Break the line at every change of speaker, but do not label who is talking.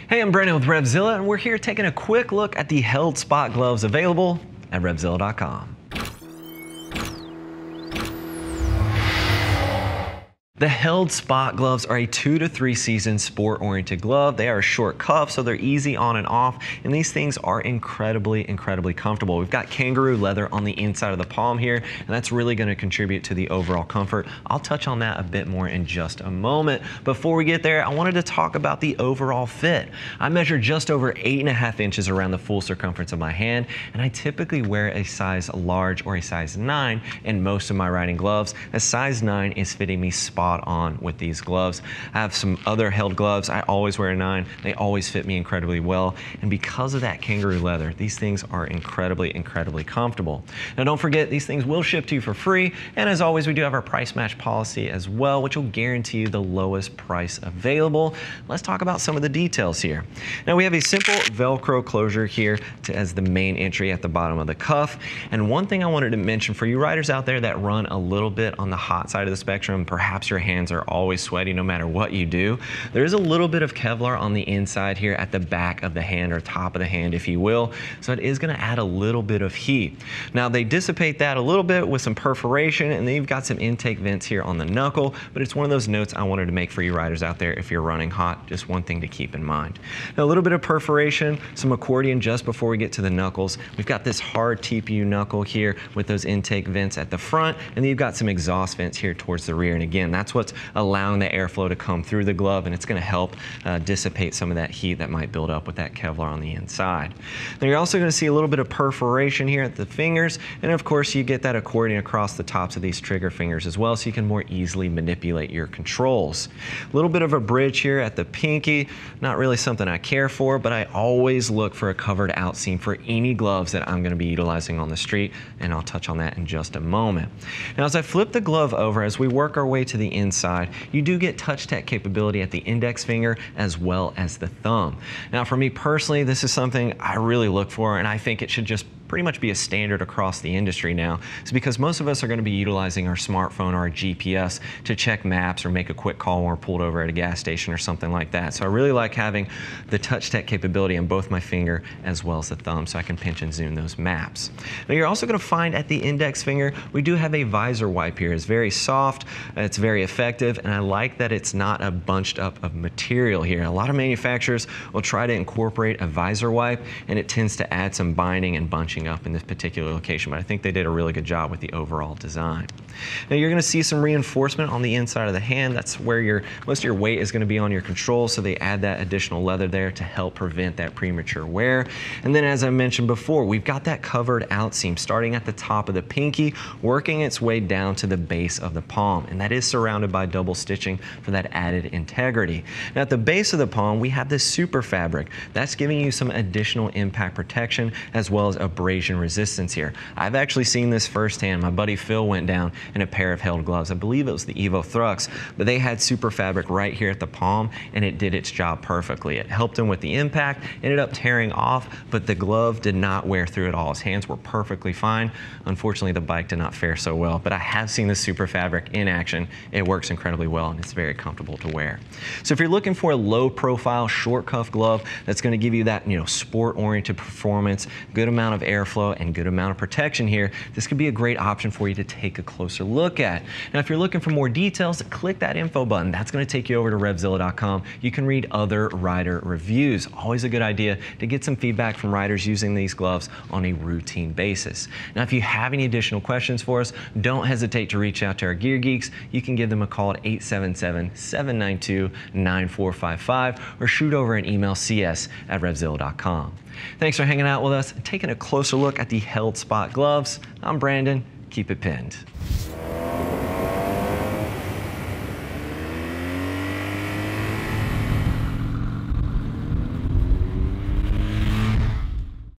Hey, I'm Brandon with Revzilla, and we're here taking a quick look at the held spot gloves available at Revzilla.com. The held spot gloves are a 2 to 3 season sport-oriented glove. They are a short cuff, so they're easy on and off, and these things are incredibly comfortable. We've got kangaroo leather on the inside of the palm here, and that's really going to contribute to the overall comfort. I'll touch on that a bit more in just a moment. Before we get there, I wanted to talk about the overall fit. I measure just over 8.5 inches around the full circumference of my hand, and I typically wear a size large or a size 9 in most of my riding gloves. A size 9 is fitting me spot on with these gloves. I have some other held gloves. I always wear a 9. They always fit me incredibly well, and because of that kangaroo leather, these things are incredibly comfortable. Now don't forget, these things will ship to you for free, and as always, we do have our price match policy as well, which will guarantee you the lowest price available. Let's talk about some of the details here. Now we have a simple Velcro closure here as the main entry at the bottom of the cuff, and one thing I wanted to mention for you riders out there that run a little bit on the hot side of the spectrum, perhaps your hands are always sweaty no matter what you do, there is a little bit of Kevlar on the inside here at the back of the hand, or top of the hand if you will, so it is going to add a little bit of heat. Now they dissipate that a little bit with some perforation, and then you've got some intake vents here on the knuckle, but it's one of those notes I wanted to make for you riders out there if you're running hot, just one thing to keep in mind. Now a little bit of perforation, some accordion just before we get to the knuckles. We've got this hard TPU knuckle here with those intake vents at the front, and then you've got some exhaust vents here towards the rear, and again, that's what's allowing the airflow to come through the glove, and it's going to help dissipate some of that heat that might build up with that Kevlar on the inside. Now you're also going to see a little bit of perforation here at the fingers, and of course you get that accordion across the tops of these trigger fingers as well, so you can more easily manipulate your controls. A little bit of a bridge here at the pinky, not really something I care for, but I always look for a covered out seam for any gloves that I'm going to be utilizing on the street, and I'll touch on that in just a moment. Now as I flip the glove over, as we work our way to the inside, you do get touch tech capability at the index finger as well as the thumb. Now for me personally, this is something I really look for, and I think it should just pretty much be a standard across the industry now. It's because most of us are going to be utilizing our smartphone or our GPS to check maps or make a quick call when we're pulled over at a gas station or something like that. So I really like having the touch tech capability on both my finger as well as the thumb, so I can pinch and zoom those maps. Now you're also going to find at the index finger, we do have a visor wipe here. It's very soft, it's very effective, and I like that it's not a bunched up of material here. A lot of manufacturers will try to incorporate a visor wipe, and it tends to add some binding and bunching up in this particular location, but I think they did a really good job with the overall design. Now you're going to see some reinforcement on the inside of the hand. That's where most of your weight is going to be on your controls, so they add that additional leather there to help prevent that premature wear. And then as I mentioned before, we've got that covered out seam starting at the top of the pinky, working its way down to the base of the palm, and that is surrounded by double stitching for that added integrity. Now at the base of the palm, we have this Superfabric. That's giving you some additional impact protection as well as abrasion resistance here. I've actually seen this firsthand. My buddy Phil went down in a pair of held gloves. I believe it was the Evo Thrux, but they had Superfabric right here at the palm, and it did its job perfectly. It helped him with the impact, ended up tearing off, but the glove did not wear through at all. His hands were perfectly fine. Unfortunately, the bike did not fare so well, but I have seen the Superfabric in action. It works incredibly well, and it's very comfortable to wear. So if you're looking for a low profile, short cuff glove that's going to give you that, sport oriented performance, good amount of airflow, and good amount of protection here, this could be a great option for you to take a closer look at. Now if you're looking for more details, click that info button. That's going to take you over to Revzilla.com. You can read other rider reviews. Always a good idea to get some feedback from riders using these gloves on a routine basis. Now if you have any additional questions for us, don't hesitate to reach out to our gear geeks. You can give them a call at 877-792-9455 or shoot over an email cs@revzilla.com. Thanks for hanging out with us and taking a closer look at the held spot gloves. I'm Brandon. Keep it pinned.